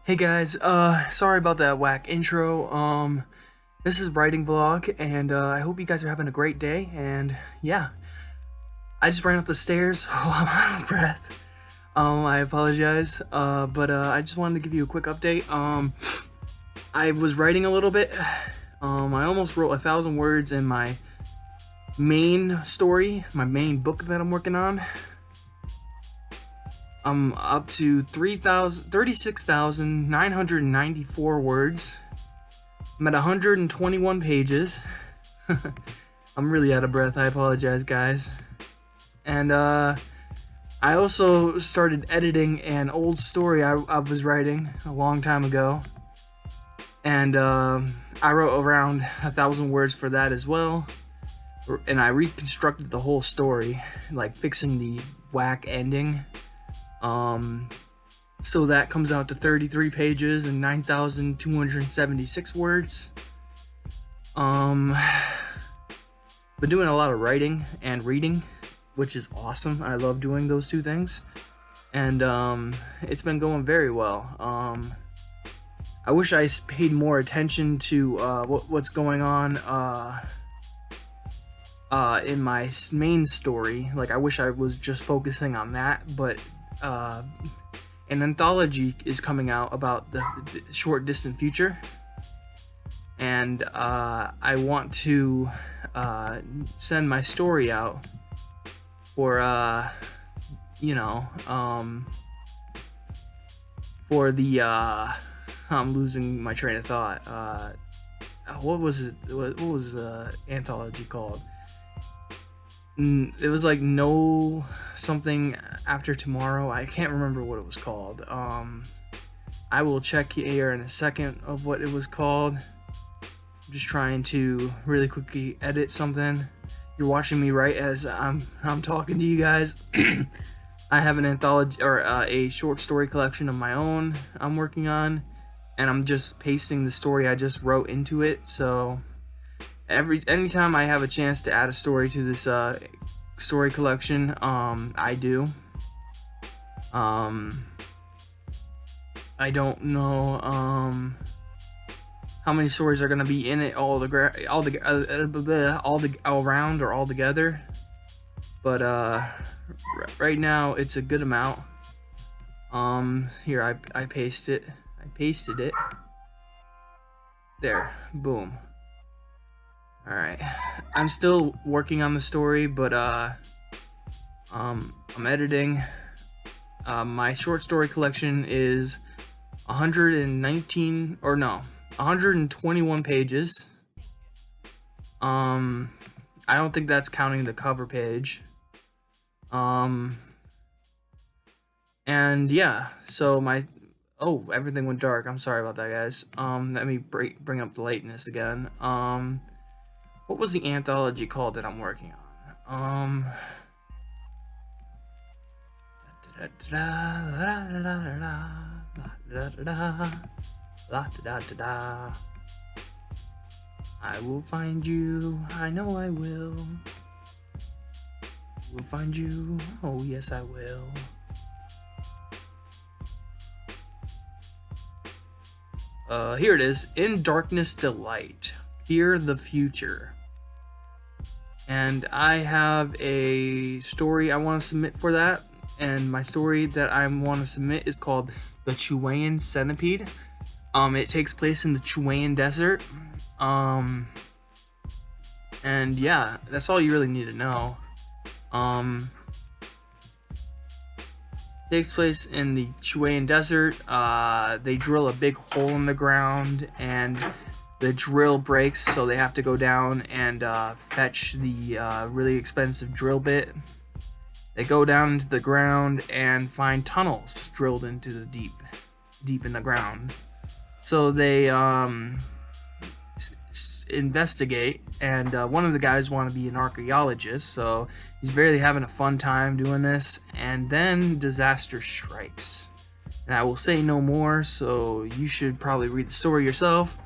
Hey guys, sorry about that whack intro. This is writing vlog, and I hope you guys are having a great day. And yeah, I just ran up the stairs. Oh, I'm out of breath. I apologize. But I just wanted to give you a quick update. I was writing a little bit. I almost wrote 1,000 words in my main story, my main book that I'm working on. I'm up to 36,994 words. I'm at 121 pages. I'm really out of breath. I apologize, guys. And I also started editing an old story I was writing a long time ago. And I wrote around 1,000 words for that as well. And I reconstructed the whole story, like fixing the whack ending. So that comes out to 33 pages and 9,276 words. Been doing a lot of writing and reading, which is awesome. I love doing those two things. And, it's been going very well. I wish I paid more attention to, what's going on, in my main story. Like, I wish I was just focusing on that, but, an anthology is coming out about the short distant future, and I want to send my story out for for the I'm losing my train of thought. What was it? What was the anthology called? It was like no something after tomorrow. I can't remember what it was called. I will check here in a second of what it was called. I'm just trying to really quickly edit something. You're watching me right as I'm talking to you guys. I have an anthology or a short story collection of my own I'm working on, and I'm just pasting the story I just wrote into it. So anytime I have a chance to add a story to this story collection, I do. I don't know how many stories are gonna be in it all around or all together, but right now it's a good amount. Here I pasted it. There, boom. Alright, I'm still working on the story, but I'm editing. My short story collection is 121 pages. I don't think that's counting the cover page. And yeah, so everything went dark. I'm sorry about that, guys. Let me bring up the lateness again. What was the anthology called that I'm working on? I will find you. I know I will. Will find you. Oh yes, I will. Here it is. In Darkness Delight. Fear the Future. And I have a story I want to submit for that, and my story that I want to submit is called The Chilean Centipede. It takes place in the Chilean desert. And yeah, that's all you really need to know. Takes place in the Chilean desert. They drill a big hole in the ground, and the drill breaks, so they have to go down and fetch the really expensive drill bit. They go down into the ground and find tunnels drilled into the deep in the ground. So they investigate, and one of the guys want to be an archaeologist, so he's really having a fun time doing this. And then disaster strikes, and I will say no more, so you should probably read the story yourself.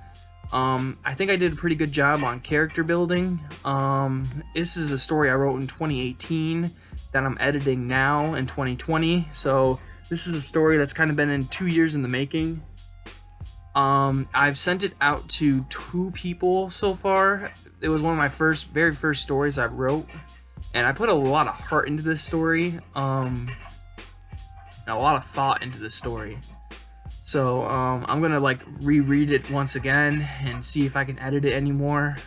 I think I did a pretty good job on character building. This is a story I wrote in 2018 that I'm editing now in 2020. So this is a story that's kind of been in 2 years in the making. I've sent it out to 2 people so far. It was one of my very first stories I wrote, and I put a lot of heart into this story, and a lot of thought into the story. So I'm gonna like reread it once again and see if I can edit it anymore,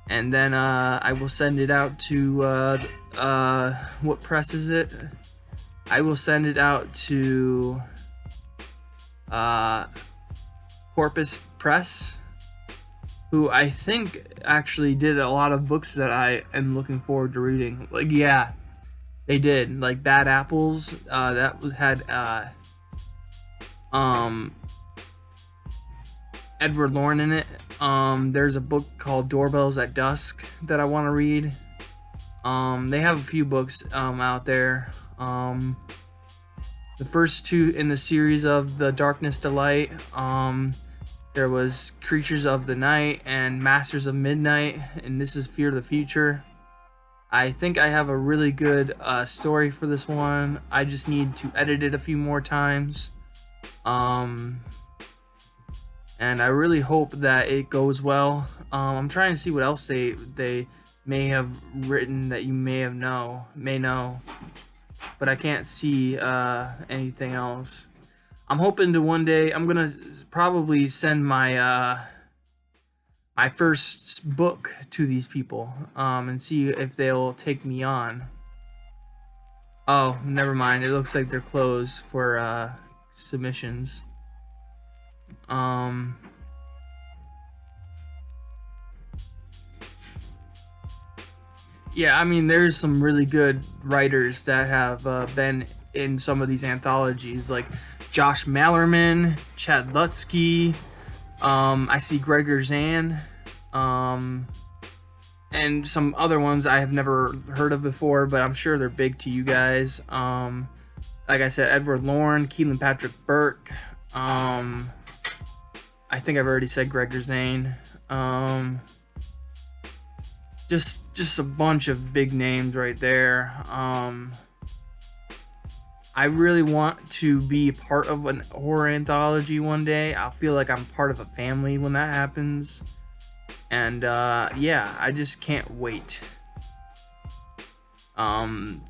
and then I will send it out to what press is it? I will send it out to Corpus Press, who I think actually did a lot of books that I am looking forward to reading. Like, yeah, they did. Like Bad Apples, had Edward Lorne in it. There's a book called Doorbells at Dusk that I want to read. They have a few books out there. The first 2 in the series of The Darkness Delight. There was Creatures of the Night and Masters of Midnight, and this is Fear the Future. I think I have a really good story for this one. I just need to edit it a few more times. And I really hope that it goes well. I'm trying to see what else they may have written that you may know, but I can't see anything else. I'm hoping to one day. I'm gonna probably send my my first book to these people and see if they'll take me on. Oh, never mind. It looks like they're closed for submissions. Yeah, I mean, there's some really good writers that have been in some of these anthologies, like Josh Mallerman, Chad Lutsky. I see Gregor Zan, and some other ones I have never heard of before, but I'm sure they're big to you guys. Like I said, Edward Lorne, Keelan Patrick Burke. I think I've already said Gregor Zane. Just a bunch of big names right there. I really want to be part of an horror anthology one day. I'll feel like I'm part of a family when that happens. And yeah, I just can't wait to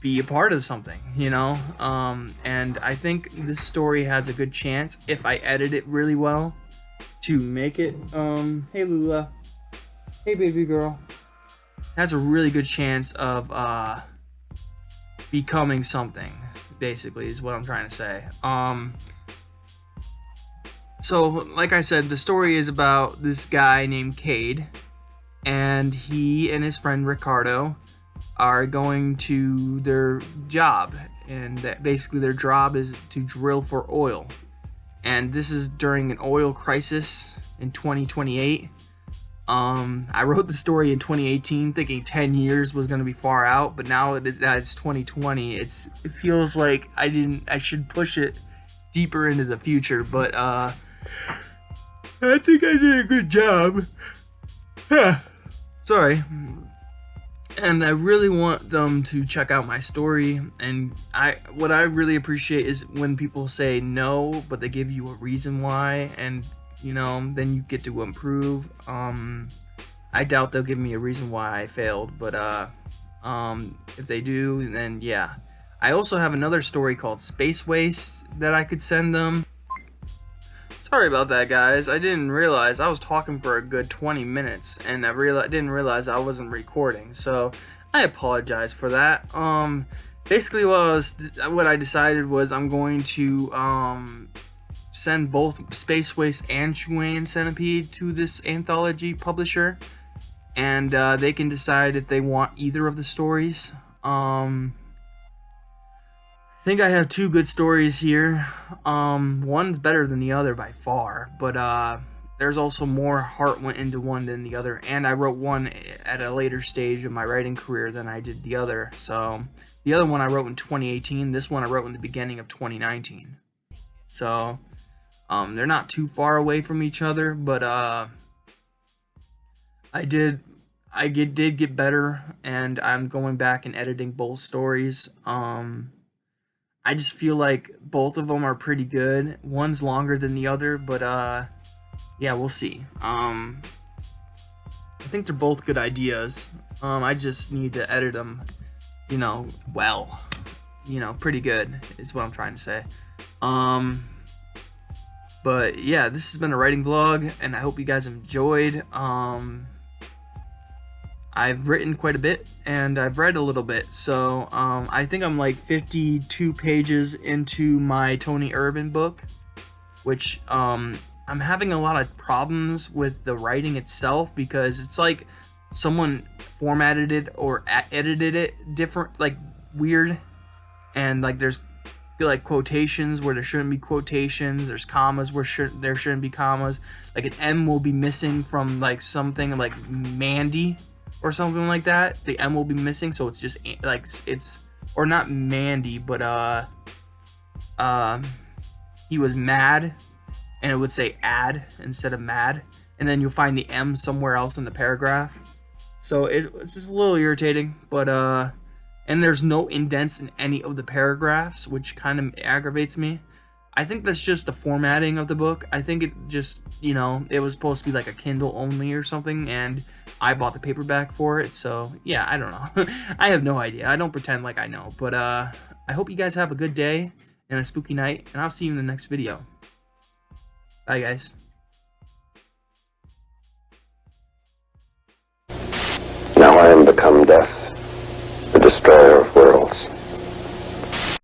be a part of something, you know? And I think this story has a good chance, if I edit it really well, to make it. Hey Lula. Hey baby girl. Has a really good chance of becoming something, basically, is what I'm trying to say. So like I said, the story is about this guy named Cade, and he and his friend Ricardo are going to their job, and that basically their job is to drill for oil. And this is during an oil crisis in 2028. I wrote the story in 2018 thinking 10 years was going to be far out, but now that it's 2020, it feels like I should push it deeper into the future, but I think I did a good job. Sorry. And I really want them to check out my story, and what I really appreciate is when people say no, but they give you a reason why, and you know, then you get to improve. I doubt they'll give me a reason why I failed, but if they do, then yeah. I also have another story called Space Waste that I could send them. Sorry about that, guys. I didn't realize I was talking for a good 20 minutes, and I didn't realize I wasn't recording, so I apologize for that. Basically what I decided was I'm going to send both Space Waste and Chilean Centipede to this anthology publisher, and they can decide if they want either of the stories. I think I have 2 good stories here. One's better than the other by far, but there's also more heart went into one than the other, and I wrote one at a later stage of my writing career than I did the other. So the other one I wrote in 2018, this one I wrote in the beginning of 2019. So they're not too far away from each other, but I did get better, and I'm going back and editing both stories. I just feel like both of them are pretty good. One's longer than the other, but yeah, we'll see. I think they're both good ideas. I just need to edit them, well, pretty good is what I'm trying to say. But yeah, this has been a writing vlog, and I hope you guys enjoyed. I've written quite a bit, and I've read a little bit, so I think I'm like 52 pages into my Tony Urban book, which I'm having a lot of problems with the writing itself, because it's like someone formatted it or edited it different, like weird, and like there's like quotations where there shouldn't be quotations, there's commas where there shouldn't be commas, like an M will be missing from like something like Mandy or something like that. The M will be missing, so it's just like it's, or not Mandy, but he was mad, and it would say ad instead of mad, and then you'll find the M somewhere else in the paragraph. So it's just a little irritating, but and there's no indents in any of the paragraphs, which kind of aggravates me. I think that's just the formatting of the book. I think it just, it was supposed to be like a Kindle only or something, and I bought the paperback for it, so yeah, I don't know. I have no idea. I don't pretend like I know, but I hope you guys have a good day and a spooky night, and I'll see you in the next video. Bye, guys. Now I am become death, the destroyer